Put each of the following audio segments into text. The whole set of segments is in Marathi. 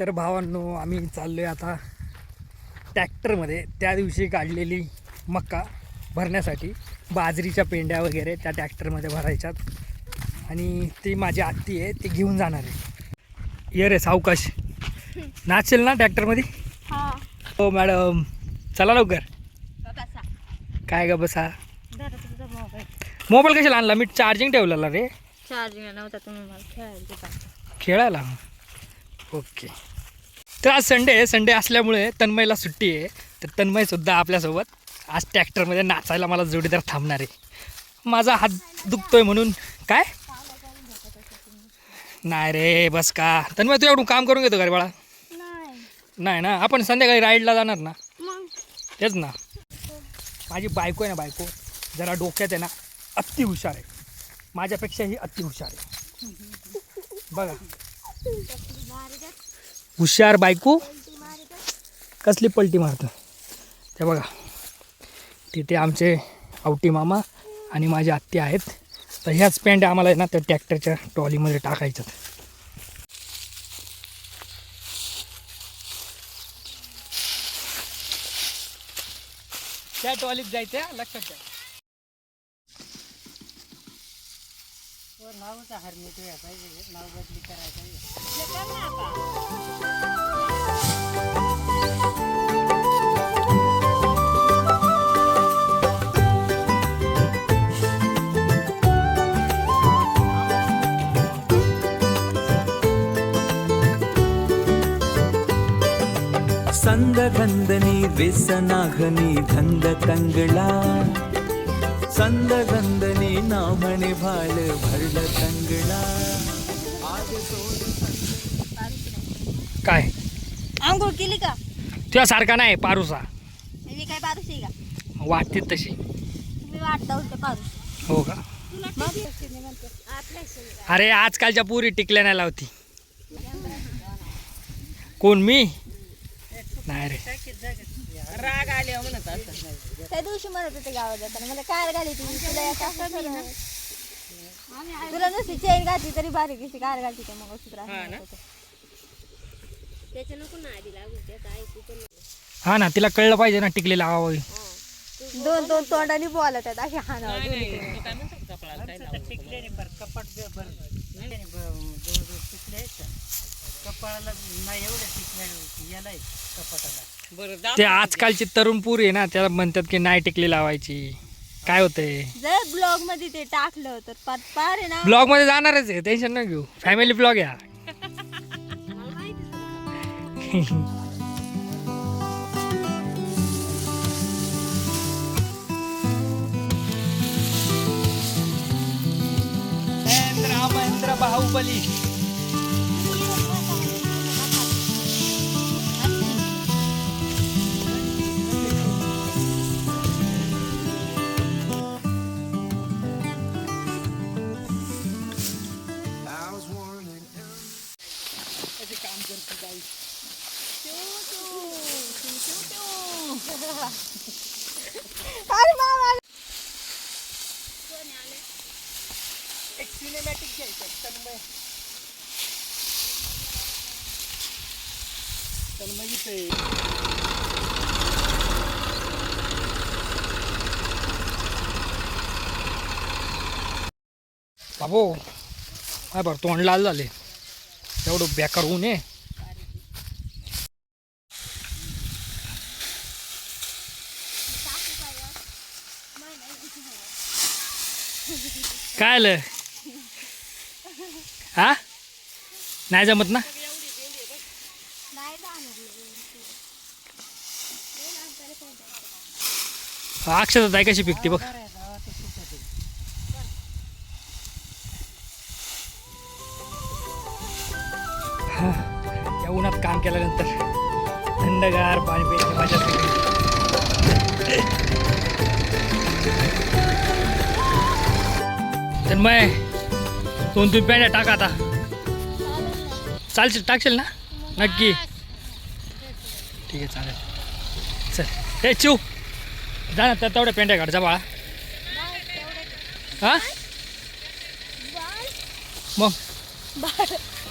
तर भावांनो, आम्ही चाललो आहे आता ट्रॅक्टरमध्ये त्या दिवशी काढलेली मका भरण्यासाठी. बाजरीच्या पेंड्या वगैरे त्या ट्रॅक्टरमध्ये भरायच्यात आणि ती माझी आत्ती आहे, ती घेऊन जाणार आहे. ये रे सावकाश, नाचेल ना ट्रॅक्टरमध्ये? हो मॅडम, चला लवकर. काय ग बसा. मोबाईल कशाला आणला? मी चार्जिंग ठेवलेला रे. चार्जिंग नव्हता तुम्ही मला खेळायला. ओके. तर आज संडे आहे. संडे असल्यामुळे तन्मयला सुट्टी आहे. तर तन्मयसुद्धा आपल्यासोबत आज ट्रॅक्टरमध्ये नाचायला मला जोडीदार थांबणार आहे. माझा हात दुखतोय म्हणून. काय नाही रे, बस का. तन्मय तू एवढं काम करून घेतो का रे बाळा? नाही ना, आपण संध्याकाळी राईडला जाणार ना. तेच ना. माझी बायको आहे ना, बायको जरा डोक्यात आहे ना, अति हुशार आहे. माझ्यापेक्षाही अति हुशार आहे. बघा, हुशार बायको कसली पलटी मारतं ते बघा. तिथे आमचे आवटी मामा आणि माझे आत्ती आहेत. तर ह्याच पेंड आम्हाला आहे ना त्या ट्रॅक्टरच्या ट्रॉलीमध्ये टाकायच्यात. त्या ट्रॉलीत जायचं, लक्षात ठेवा. नावचा हरणे ठेवायला पाहिजे, नाव बदली करायचं. संदगंधनी व्यसनाघनी धंद तंगला, संदगंधनी नामणे भाल भरल तंगला. काय आंघोळ केली का? तुझ्यासारखा नाही पारुसा. मी काय पारुशी का? वाटते तशी. मी वाटता होते पारुशी. हो का? अरे आजकालच्या पुरी टिकल्या नाही लावती. कोण मी? नाही रे. राग आले म्हणत त्या दिवशी म्हणत होते गावात जाताना मला कार घाली तुला नसती चेन घातली तरी बारीक दिसते, कार घालती का मग त्याच्या नको ना आधी लागू. हा ना, तिला कळलं पाहिजे ना टिकली लावावी. दोन दोन तोंडाने बोलत आहेत अशी हाना. ते आजकालची तरुण पुरी आहे ना, त्याला म्हणतात की नाही टिकली लावायची. काय होतंय? जर ब्लॉग मध्ये ते टाकलं तर पार आहे ना. ब्लॉग मध्ये जाणारच आहे, टेन्शन न घेऊ. फॅमिली ब्लॉग या. महेंद्र बाहुबली. अरे बाबा एक सिनेमॅटिक घ्यायचं. तन्मय बाबो, काय बरं तोंड लाल झाले. एवढं बेकार होऊ नये. काय आलं? हा नाही जमत ना. अक्षता आहे कशी पिकते बघ. या उन्हात काम केल्यानंतर थंडगार पाणी प्यायची मजा सगळी. तन्मय, 2-3 पेंड्या टाका आता. चालशील? टाकशील ना? नक्की. ठीक आहे, चालेल. चल हे चिव जा ना, त्या तेवढ्या पेंड्या काढ जा बाळा. हां मग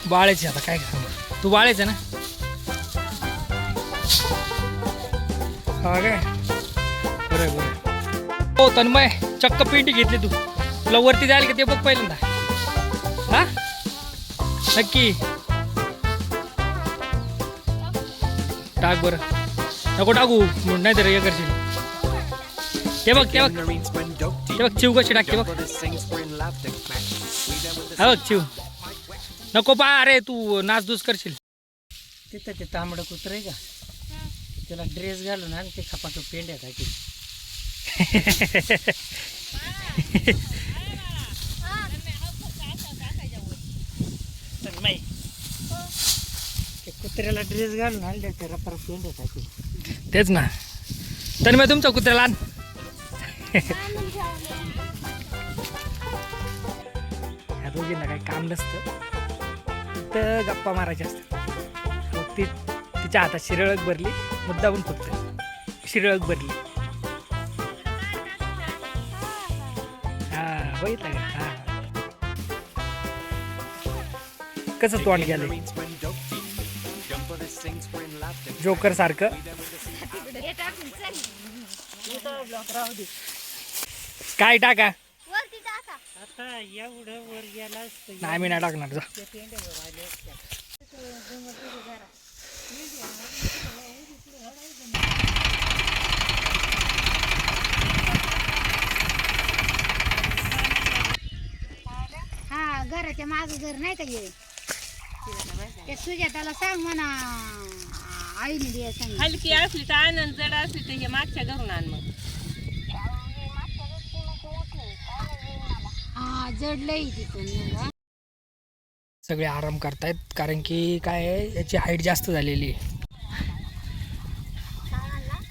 बाळाची आता काय करा. तू बाळायचं ना. हा काय बरं बरं. हो तन्मय चक्क पेंटी घेतली तू. तुला वरती जायला का ते बघ पहिल्यांदा. हा नक्की टाक बरं. नको टाकू नाही तर हे करशील. ते बघ ते बघ ते बघ चिव कशी टाकते बघ. हा बघ चिव. नको पा अरे तू नाचधूस करशील. तिथं ते तांबडं कुत्र आहे का त्याला ड्रेस घालून आणि ते खपाटो पेंड्या टाकी. ते कुत्र्याला ड्रेस घालून आणले ते रपर पेंड्या टाकी. तेच ना. तन्मय तुमचा कुत्र्याला आण. ह्या दोघींना काही काम नसतं तर गप्पा मारायच्या असतात. मग ती तिच्या हातात शिरळक भरली मुद्दामून फक्त शिरळक भरली. हा बघितलं का. हा कसं तोंड गेलं जोकर सारखं. काय टाका. वरती टाका. आता एवढं वर गेला असतं नाही मी नाही टाकणार जा. त्या पेंड्यावर आले असत्या. हा घराच्या माग घर नाही का ये त्या सुजाताला सांग म्हणा आईने द्या सांग. हलकी असली तर आनंद, जड असली तर हे मागच्या घरून आण. मग हा जडलंय तिथून. सगळे आराम करतायत कारण की काय आहे याची हाईट जास्त झालेली आहे.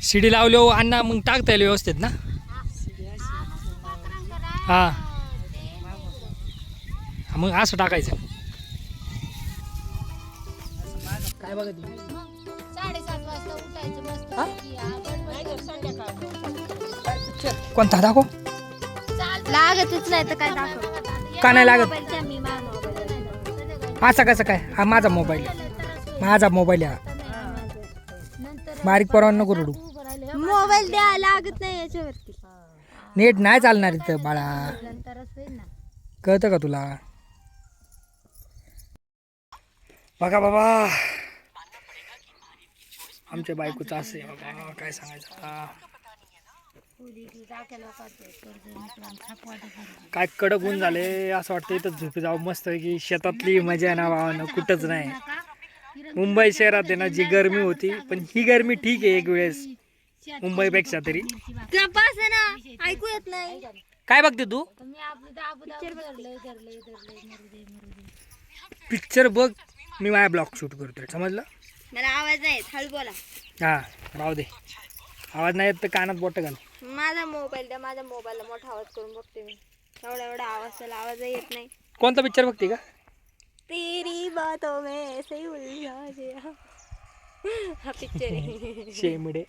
शिडी लावलो अण्णा मग टाकता येईल व्यवस्थित ना. हा मग असं टाकायचं. काय बघा तुम्ही 7:30 वाजता उठायचं मस्त. कोणता दाखव. लागतच नाही तर काय दाखव. का नाही लागत. असं कसं काय. हा माझा मोबाईल माझा मोबाईल आहे. बारीक परवान नको रडू. मोबाईल द्या लागत नाही याच्यावरती. नेट नाही चालणार इथं बाळा. नंतरच होईल ना. कळतं का तुला. बघा बाबा आमच्या बायकोचं असं आहे बाबा काय सांगायचं आता. काय कडक ऊन झाले असं वाटतं इथं झोपी जावं मस्त की. शेतातली मजा ना भावानं कुठंच नाही. मुंबई शहरात आहे ना जी गरमी होती पण ही गरमी ठीक आहे एक वेळेस मुंबईपेक्षा तरी. ऐकू येत नाही. काय बघते तू. पिक्चर बघ मी माझ्या ब्लॉग शूट करतोय समजलं. मला आवाज नाही हळू बोला. हा राहू दे. आवाज नाही येत तर कानात बोट घाल. माझा मोबाईल द्या. माझ्या मोबाईलला मोठा आवाज करून बघते मी. एवढा आवाज त्याला आवाज येत नाही. कोणता पिक्चर बघते का. तेरी बातों में ऐसे उलझा गया. हा पिक्चर आहे. शेमडे.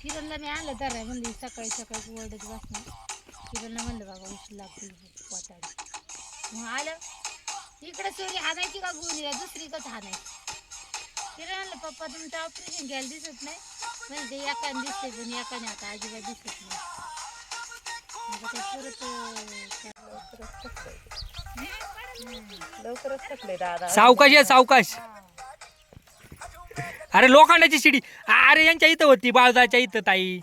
किरणला मी आलं तर म्हणली सकाळी सकाळी ओरडत बसणार. किरणला म्हणलं बाबा उशी लागते पोटाला. मग आलं इकडे चोरी हाणायची का गुन्हा दुसरीकडे हाणायची. किरण म्हणलं पप्पा तुमचं ऑपरेशन घ्यायला दिसत नाही. म्हणजे ते एकाने दिसते पण एकाने आता अजिबात दिसत नाही. लवकरच थकले दादा. सावकाश आहे सावकाश. अरे लोखंडाची शिडी. अरे यांच्या इथं होती बाळदाच्या इथं ताई.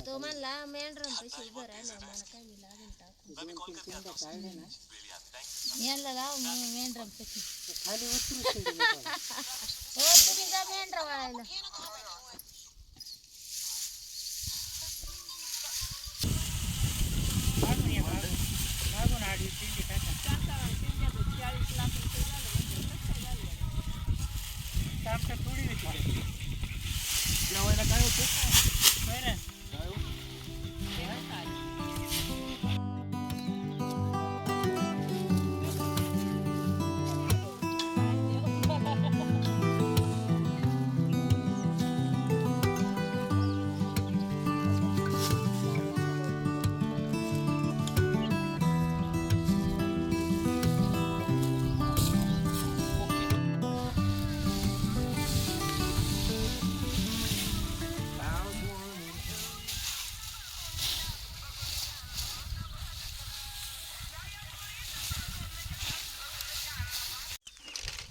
तो म्हणला मेंढरां पैसे उभं राहिलं मला काय लागेल टाकून यांना लाव मेंढरां पैसे हो तुम्ही जा मेंढरा वाळायला. काय होतं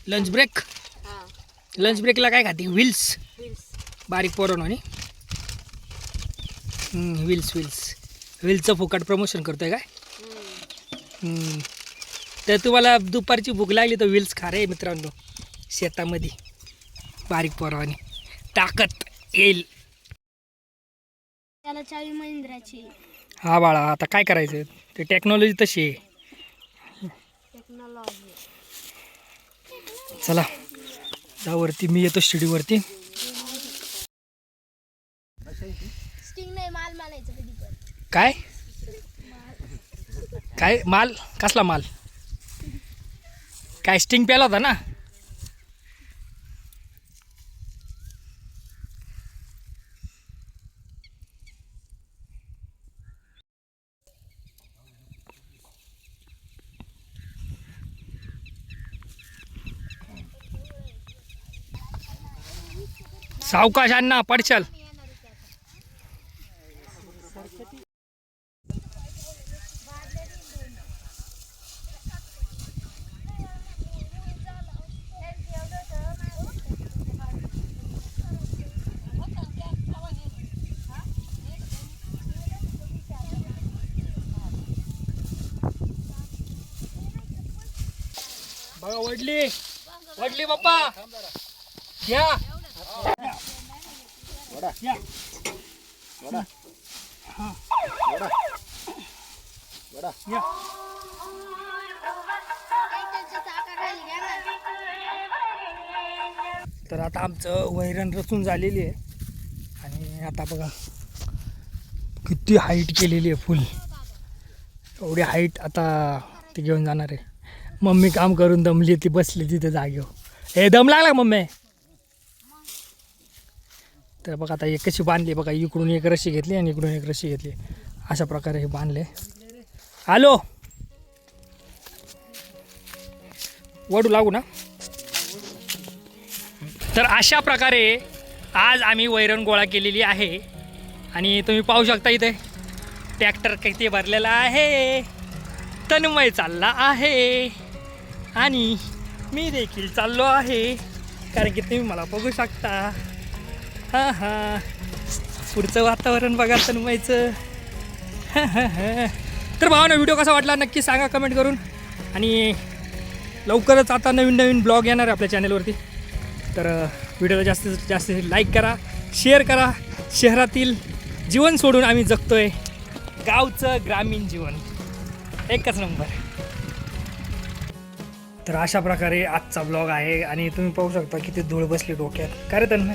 लंच ब्रेक. लंच ब्रेकला काय खाते? व्हील्स. बारीक पोरण आणि व्हील्सचं फुकट प्रमोशन करतोय काय? तर तुम्हाला दुपारची भूक लागली तर व्हील्स खा रे मित्रांनो. शेतामध्ये बारीक पोरावानी ताकद येईल. त्याला चावी महिंद्राची. हा बाळा, आता काय करायचं? ते टेक्नॉलॉजी तशी आहे. टेक्नॉलॉजी. चला त्यावरती मी येतो स्टुडिओवरती. स्टिंग नाही, माल मालायचं कधी पण. काय काय माल? कसला माल? काय स्टिंग प्याला होता ना? सावकाश अण्णा, पडशाल. बघा वडली बाप्पा घ्या. तर आता आमचं वैरण रचून झालेली आहे आणि आता बघा किती हाईट केलेली आहे फुल. एवढी हाईट आता ती घेऊन जाणार आहे. मम्मी काम करून दमली, ती बसली तिथे जागेवर. हे दम लागला मम्मी. तर बघा आता एक कशी बांधली बघा. इकडून एक रशी घेतली आणि इकडून एक रशी घेतली. अशा प्रकारे हे बांधले. हॅलो, वडू लागू ना. तर अशा प्रकारे आज आम्ही वैरण गोळा केलेली आहे आणि तुम्ही पाहू शकता इथे ट्रॅक्टर किती भरलेला आहे. तन्मय चालला आहे आणि मी देखील चाललो आहे, कारण की तुम्ही मला बघू शकता. हां हां, पुढचं वातावरण बघा तन्मयचं. तर भावांनो, व्हिडिओ कसा वाटला नक्की सांगा कमेंट करून. आणि लवकरच आता नवीन ब्लॉग येणार आहे आपल्या चॅनलवरती. तर व्हिडिओला जास्तीत जास्त लाईक करा, शेअर करा. शहरातील जीवन सोडून आम्ही जगतोय गावचं ग्रामीण जीवन, एकच नंबर. तर अशा प्रकारे आजचा ब्लॉग आहे आणि तुम्ही पाहू शकता किती धूळ बसली डोक्यात. काय रे तन्मय?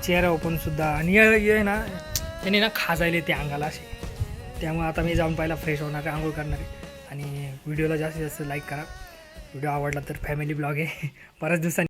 चेहरा ओपन सुद्धा. आणि ये ना त्याने ना खाजायले ते अंगाला असे. त्यामुळे आता मी जाऊन पाहिला फ्रेश होणार आहे, आंघोळ करणार आहे. आणि व्हिडिओला जास्तीत जास्त लाईक करा. व्हिडिओ आवडला तर फॅमिली ब्लॉग आहे, बऱ्याच दिवसांनी